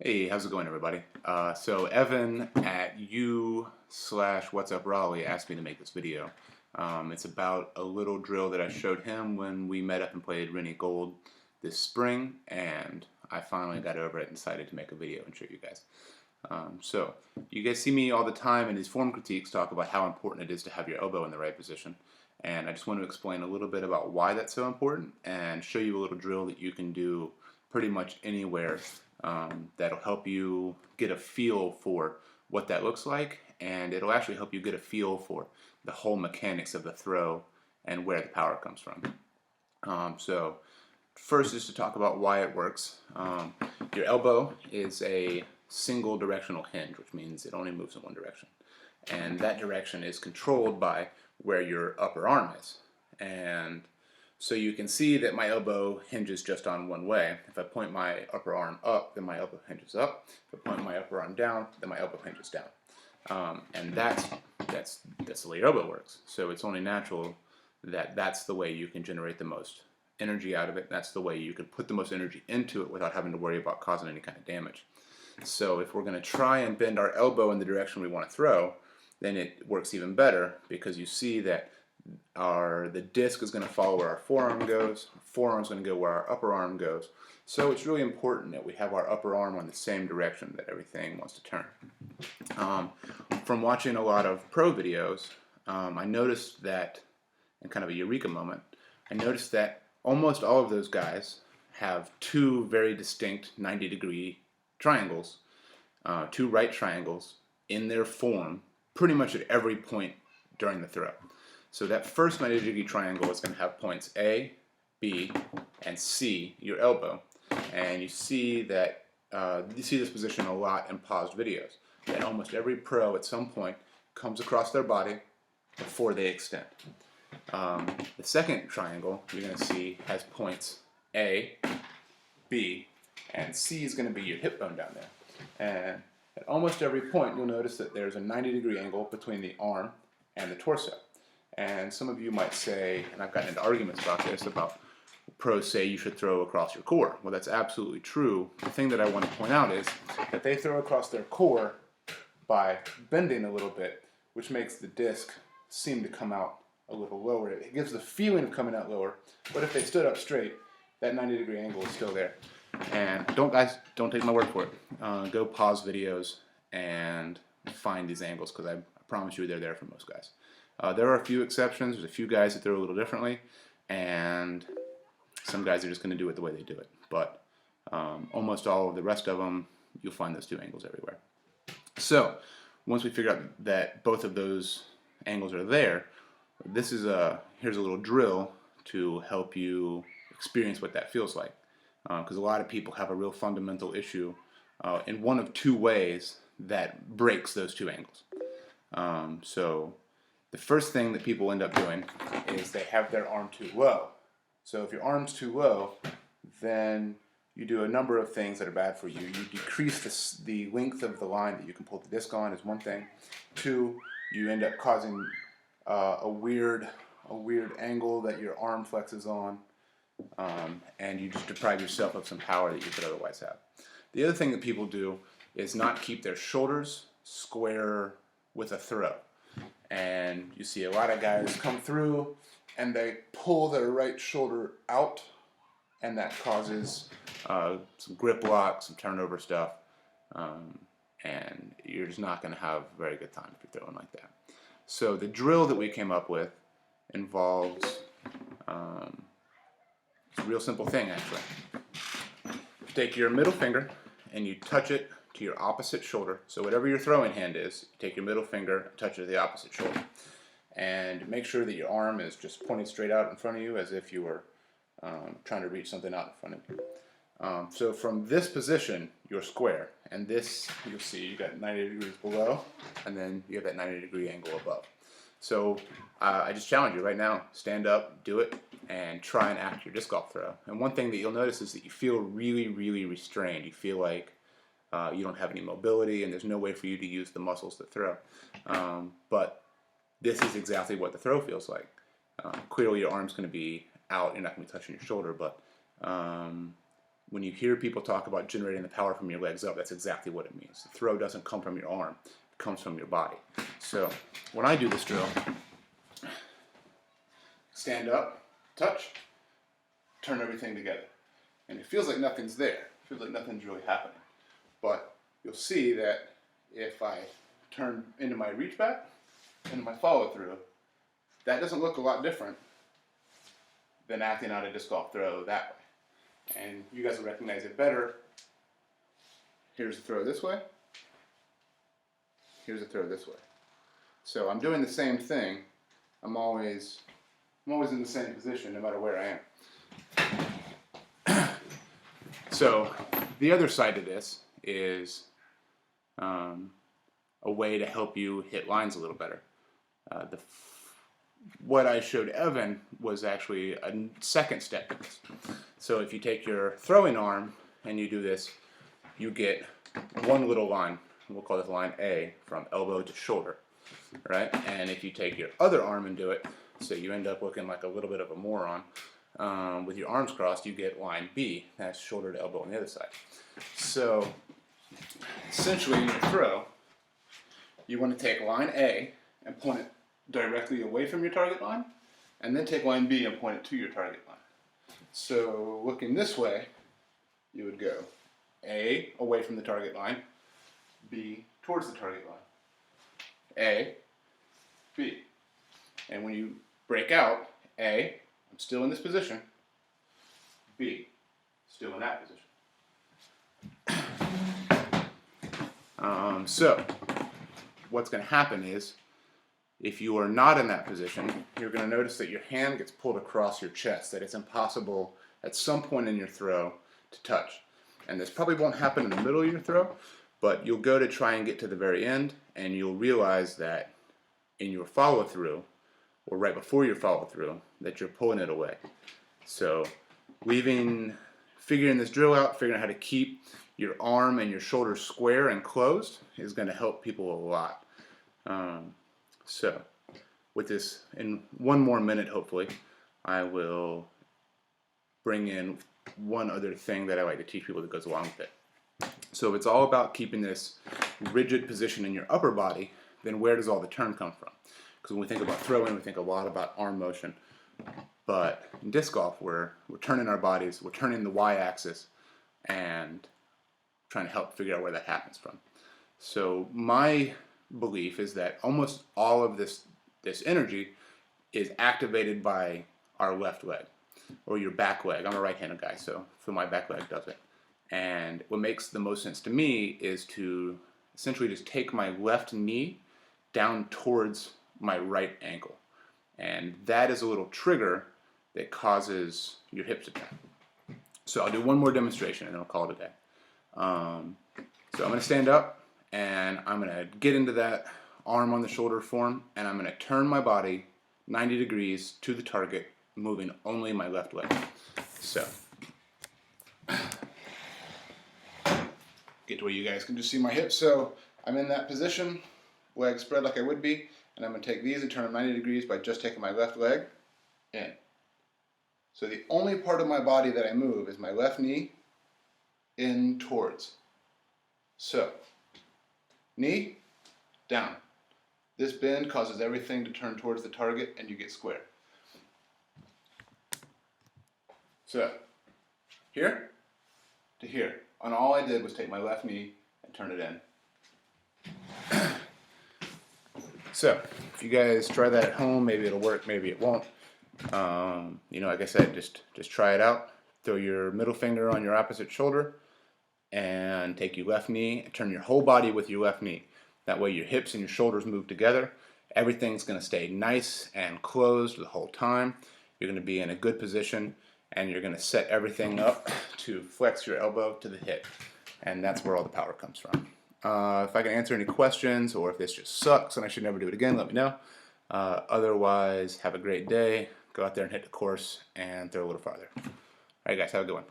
Hey, how's it going, everybody? So Evan at u/what's up Raleigh asked me to make this video. It's about a little drill that I showed him when we met up and played Rennie Gold this spring, and I finally got over it and decided to make a video and show you guys. So you guys see me all the time in his form critiques talk about how important it is to have your elbow in the right position, and I just want to explain a little bit about why that's so important and show you a little drill that you can do pretty much anywhere that'll help you get a feel for what that looks like, and it'll actually help you get a feel for the whole mechanics of the throw and where the power comes from. So first is to talk about why it works. Your elbow is a single directional hinge, which means it only moves in one direction. And that direction is controlled by where your upper arm is. And so you can see that my elbow hinges just on one way. If I point my upper arm up, then my elbow hinges up. If I point my upper arm down, then my elbow hinges down. And that's the way your elbow works. So it's only natural that that's the way you can generate the most energy out of it. That's the way you can put the most energy into it without having to worry about causing any kind of damage. So if we're going to try and bend our elbow in the direction we want to throw, then it works even better, because you see that the disc is going to follow where our forearm goes, our forearm is going to go where our upper arm goes. So it's really important that we have our upper arm on the same direction that everything wants to turn. From watching a lot of pro videos, I noticed that, in kind of a eureka moment, I noticed that almost all of those guys have two very distinct 90-degree triangles, two right triangles in their form pretty much at every point during the throw. So that first 90-degree triangle is going to have points A, B, and C, your elbow. And you see that you see this position a lot in paused videos. And almost every pro at some point comes across their body before they extend. The second triangle you're going to see has points A, B, and C is going to be your hip bone down there. And at almost every point you'll notice that there's a 90-degree angle between the arm and the torso. And some of you might say, and I've gotten into arguments about this, about pros say you should throw across your core. Well, that's absolutely true. The thing that I want to point out is that they throw across their core by bending a little bit, which makes the disc seem to come out a little lower. It gives the feeling of coming out lower, but if they stood up straight, that 90-degree angle is still there. And don't take my word for it. Go pause videos and find these angles, because I promise you they're there for most guys. There are a few exceptions. There's a few guys that throw a little differently, and some guys are just going to do it the way they do it. But almost all of the rest of them, you'll find those two angles everywhere. So once we figure out that both of those angles are there, here's a little drill to help you experience what that feels like. Because a lot of people have a real fundamental issue in one of two ways that breaks those two angles. So the first thing that people end up doing is they have their arm too low. So if your arm's too low, then you do a number of things that are bad for you. You decrease the length of the line that you can pull the disc on, is one thing. Two, you end up causing a weird angle that your arm flexes on, and you just deprive yourself of some power that you could otherwise have. The other thing that people do is not keep their shoulders square with a throw. And you see a lot of guys come through and they pull their right shoulder out, and that causes some grip lock, some turnover stuff, and you're just not going to have a very good time if you're throwing like that. So the drill that we came up with involves it's a real simple thing, actually. You take your middle finger and you touch it to your opposite shoulder. So whatever your throwing hand is, you take your middle finger and touch it to the opposite shoulder. And make sure that your arm is just pointed straight out in front of you, as if you were trying to reach something out in front of you. So from this position, you're square. And this, you'll see, you got 90 degrees below, and then you have that 90-degree angle above. So I just challenge you right now, stand up, do it, and try and act your disc golf throw. And one thing that you'll notice is that you feel really, really restrained. You feel like you don't have any mobility, and there's no way for you to use the muscles that throw. But this is exactly what the throw feels like. Clearly your arm's going to be out, you're not going to be touching your shoulder, but when you hear people talk about generating the power from your legs up, that's exactly what it means. The throw doesn't come from your arm, it comes from your body. So when I do this drill, stand up, touch, turn everything together. And it feels like nothing's there. It feels like nothing's really happening. But you'll see that if I turn into my reach back, into my follow through, that doesn't look a lot different than acting out a disc golf throw that way. And you guys will recognize it better. Here's the throw this way. Here's the throw this way. So I'm doing the same thing. I'm always in the same position no matter where I am. So the other side to this is a way to help you hit lines a little better. What I showed Evan was actually a second step in this. So if you take your throwing arm and you do this, you get one little line. We'll call this line A, from elbow to shoulder, right? And if you take your other arm and do it, so you end up looking like a little bit of a moron, with your arms crossed, you get line B, that's shoulder to elbow on the other side. So essentially in your throw, you want to take line A and point it directly away from your target line, and then take line B and point it to your target line. So looking this way, you would go A, away from the target line, B, towards the target line, A, B. And when you break out, A, I'm still in this position, B, still in that position. So what's going to happen is, if you are not in that position, you're going to notice that your hand gets pulled across your chest, that it's impossible at some point in your throw to touch. And this probably won't happen in the middle of your throw, but you'll go to try and get to the very end, and you'll realize that in your follow-through, or right before your follow-through, that you're pulling it away. So figuring this drill out, figuring out how to keep your arm and your shoulder square and closed is going to help people a lot. So with this, in one more minute hopefully, I will bring in one other thing that I like to teach people that goes along with it. So if it's all about keeping this rigid position in your upper body, then where does all the turn come from? Because when we think about throwing, we think a lot about arm motion. But in disc golf, we're turning our bodies, we're turning the y-axis, and trying to help figure out where that happens from. So my belief is that almost all of this energy is activated by our left leg, or your back leg. I'm a right-handed guy, so my back leg does it. And what makes the most sense to me is to essentially just take my left knee down towards my right ankle. And that is a little trigger that causes your hips to turn. So I'll do one more demonstration and then I'll call it a day. So I'm going to stand up and I'm going to get into that arm on the shoulder form, and I'm going to turn my body 90 degrees to the target, moving only my left leg. So get to where you guys can just see my hips. So I'm in that position, legs spread like I would be, and I'm going to take these and turn them 90 degrees by just taking my left leg in. So the only part of my body that I move is my left knee in towards. So knee down. This bend causes everything to turn towards the target and you get square. So here to here. And all I did was take my left knee and turn it in. So if you guys try that at home, maybe it'll work, maybe it won't. Like I said, just try it out. Throw your middle finger on your opposite shoulder and take your left knee and turn your whole body with your left knee. That way your hips and your shoulders move together. Everything's going to stay nice and closed the whole time. You're going to be in a good position, and you're going to set everything up to flex your elbow to the hip. And that's where all the power comes from. If I can answer any questions, or if this just sucks and I should never do it again, let me know. Otherwise, have a great day. Go out there and hit the course and throw a little farther. All right, guys, have a good one.